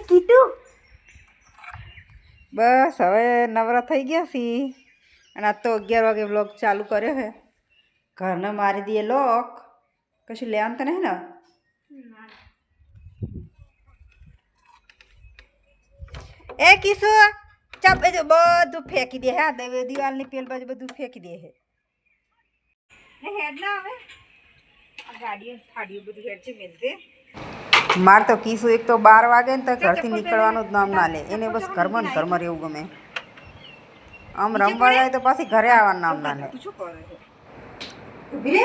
કીધું બસ હવે નવરા થઈ ગયા છી અને આજ તો 11 વાગે વ્લોગ ચાલુ કર્યો હે ઘરને મારી દઈએ લોક કશું લેવાનું તો નહીં ને એ કિશુ ચાપ એ બધું ફેંકી દે હા દિવાલની પેલ બાજુ બધું ફેંકી દે હે હેડ ના હવે આ ગાડીઓ ફાડીઓ બધું હેડ છે મેલતે માર તો કિશુ એક તો 12 વાગે ને તો ઘરથી નીકળવાનું જ નામ ના લે એને બસ ઘરમાં રહેવું ગમે આમ રમવા જાય તો પાછી ઘરે આવવાનું નામ ના લે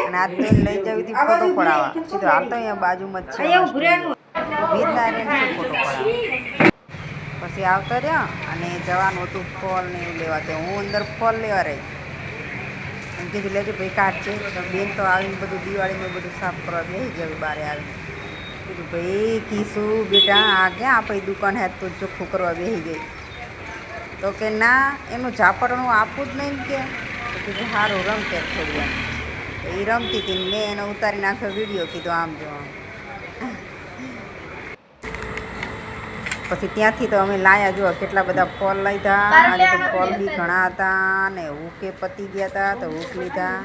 અને આ તો લઈ જવી હતી ફોટો પડાવવા સીધો હાલ તો અહીંયા બાજુમાં જ છે ફોટો પડાવવા પછી આવતા રહ્યા અને જવાનું હતું ફોલ ને એવું લેવા તે હું અંદર ફોલ લેવા રહી એમ કીધું લેજો ભાઈ કાઢ છે બેન તો આવીને બધું દિવાળીમાં બધું સાફ કરવા બેસી ગયું બારે આવીને કીધું ભાઈ કીશું બેટા આ ક્યાં આપણી દુકાન હે તો ચોખ્ખું કરવા બેસી ગઈ તો કે ના એનું ઝાપડનું આપવું જ નહીં કે કીધું સારું રમતે થોડી એમ એ રમતી હતી મેં એને ઉતારી નાખ્યો વિડીયો કીધું આમ જો આમ પછી ત્યાંથી તો અમે લાયા જો કેટલા બધા ફોલ લીધા અને તો ફોલ બી ઘણા હતા ને હુકે પતી ગયા હતા તો હુક લીધા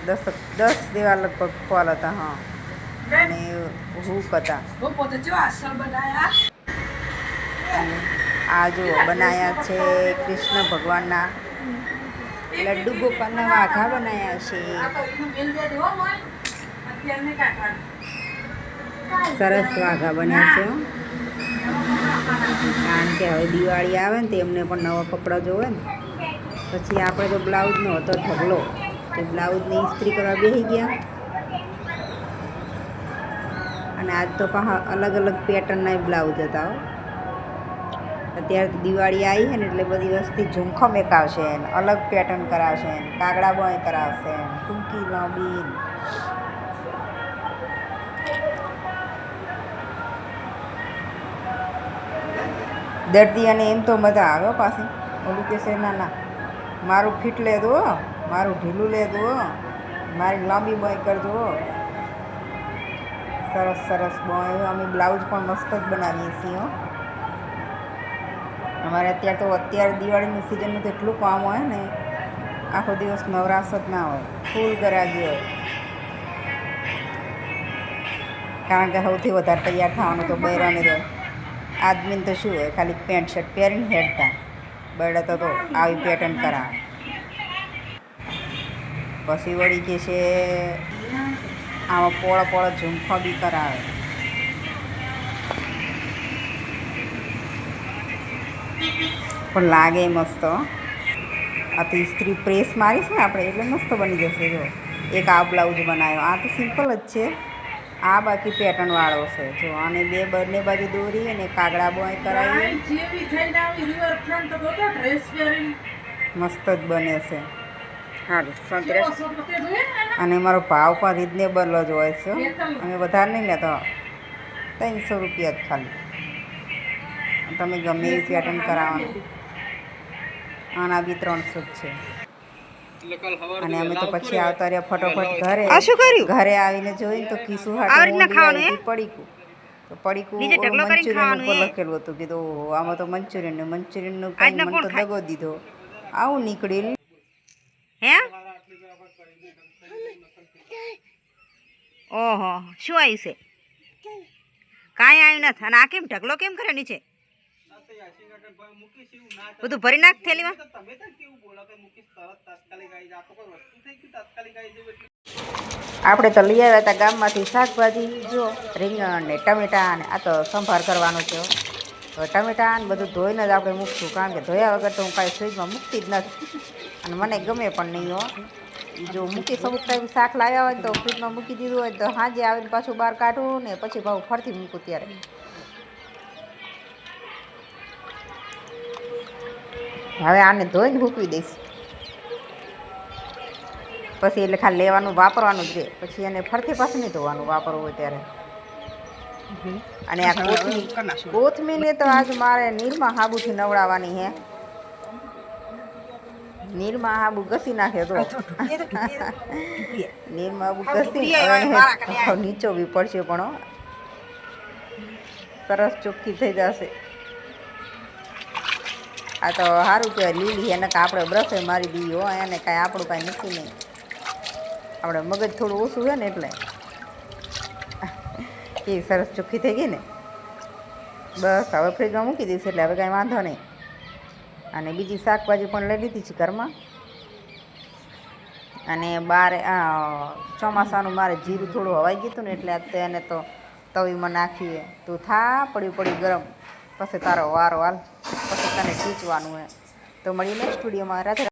10 જેવા લગભગ ફોલ હતા હા અને હુક હતા આ જો બનાયા છે કૃષ્ણ ભગવાનના લડ્ડુ ગોપાલના વાઘા બનાયા છે સરસ વાઘા બન્યા છે કારણ કે હવે દિવાળી આવે ને તો એમને પણ નવા કપડાં જોવે ને પછી આપણે તો બ્લાઉઝનો હતો ઢગલો તો બ્લાઉઝની ઇસ્ત્રી કરવા બેસી ગયા અને આજ તો પાછા અલગ અલગ પેટર્નના બ્લાઉઝ હતા અત્યારે તો દિવાળી આવી છે ને એટલે બધી વસ્તી ઝુમખો મેકાવશે ને અલગ પેટર્ન કરાવશે ને કાગડા બોય કરાવશે ને ટૂંકી લાંબી દર્દી અને એમ તો મજા આવ્યો પાછી ઓલું કહેશે ના ના મારું ફિટ લે દો મારું ઢીલું લે દો મારી લાંબી બોય કરજો સરસ સરસ બોય અમે બ્લાઉઝ પણ મસ્ત જ બનાવીએ છીએ અમારે અત્યારે દિવાળીની સિઝનનું તો એટલું કામ હોય ને આખો દિવસ નવરાશ જ ના હોય ફૂલ ગરાગી હોય કારણ કે સૌથી વધારે તૈયાર થવાનું તો બૈરાને રહે આદમીને તો શું હોય ખાલી પેન્ટ શર્ટ પહેરીને હેડતા બળે તો આવી પેટર્ન કરાવે પછી વળી કે છે આમાં પોળો પોળો ઝુમખો બી કરાવે પણ લાગે મસ્ત આ તો ઇસ્ત્રી પ્રેસ મારીશ ને આપણે એટલે મસ્ત બની જશે જો એક આ બ્લાઉઝ બનાવ્યો આ તો સિમ્પલ જ છે આ બાકી પેટર્ન વાળો છે જો અને બંને બાજુ દોરી અને કાગડા બોય કરાવી મસ્ત જ બને છે સારું અને મારો ભાવ પણ રિઝનેબલ જ હોય છે અમે વધારે નહીં લેતો 300 રૂપિયા જ ખાલી તમે ગમે એવી પેટર્ન કરાવવાનું આના બી 300 જ છે અને અમે તો પછી આવતા રહ્યા ફટોફટ ઘરે શું કર્યું ઘરે આવીને જોઈને તો કીશું પડીકું તો પડીકું મંચુરિયન ઉપર લખેલું હતું કીધું ઓહો આમાં તો મંચુરિયનનું કંઈ મને તો દગો દીધો આવું નીકળેલ હે ઓહો શું આવ્યું છે કાંઈ આવ્યું નથી અને આ કેમ ઢગલો કેમ કરે નીચે બધું ભરી નાખ થેલીમાં આપણે તો લઈ આવ્યા હતા ગામમાંથી શાકભાજી જો રીંગણ ને ટમેટા ને આ તો સંભાર કરવાનો છે તો ટમેટા ને બધું ધોઈને જ આપણે મૂકશું કારણ કે ધોયા વગર તો હું કાંઈ ફ્રીજમાં મૂકતી જ નથી અને મને ગમે પણ નહીં હો જો મૂકી અમુક ટાઈમ શાક લાવ્યા હોય તો ફ્રીજમાં મૂકી દીધું હોય તો સાંજે આવીને પાછું બહાર કાઢું ને પછી ભાવ ફરતી મૂકું ત્યારે હવે આને ધોઈને મૂકવી દઈશ પછી એટલે ખાલી લેવાનું વાપરવાનું જ રહે પછી એને ફરતી પાછું નહીં ધોવાનું વાપરવું હોય ત્યારે અને આ કોથમીરને તો આજ મારે નીરમાં હાબુથી નવડાવવાની હે નીરમાં હાબુ ઘસી નાખે તો નીરમાં હાબુ ઘસી નીચો બી પડશે પણ સરસ ચોખ્ખી થઈ જશે. આ તો સારું કહેવાય લીલી, એને કાંઈ આપણે બ્રશે મારી દઈએ હો, એને કાંઈ આપણું કાંઈ નક્કી નહીં. આપણે મગજ થોડું ઓછું છે ને એટલે એ સરસ ચોખ્ખી થઈ ગઈ ને. બસ હવે ફ્રીજમાં મૂકી દઈશ એટલે હવે કાંઈ વાંધો નહીં. અને બીજી શાકભાજી પણ લઈ લીધી છે ઘરમાં. અને બારે ચોમાસાનું મારે જીરું થોડું હવાઈ ગયું હતું ને એટલે એને તો તવીમાં નાખીએ. તું થા પડ્યું ગરમ, પછી તારો વારો હાલ, પછી તને ખીચવાનું હે. તો મળીએ નેક્સ્ટ વિડીયોમાં. રાધે.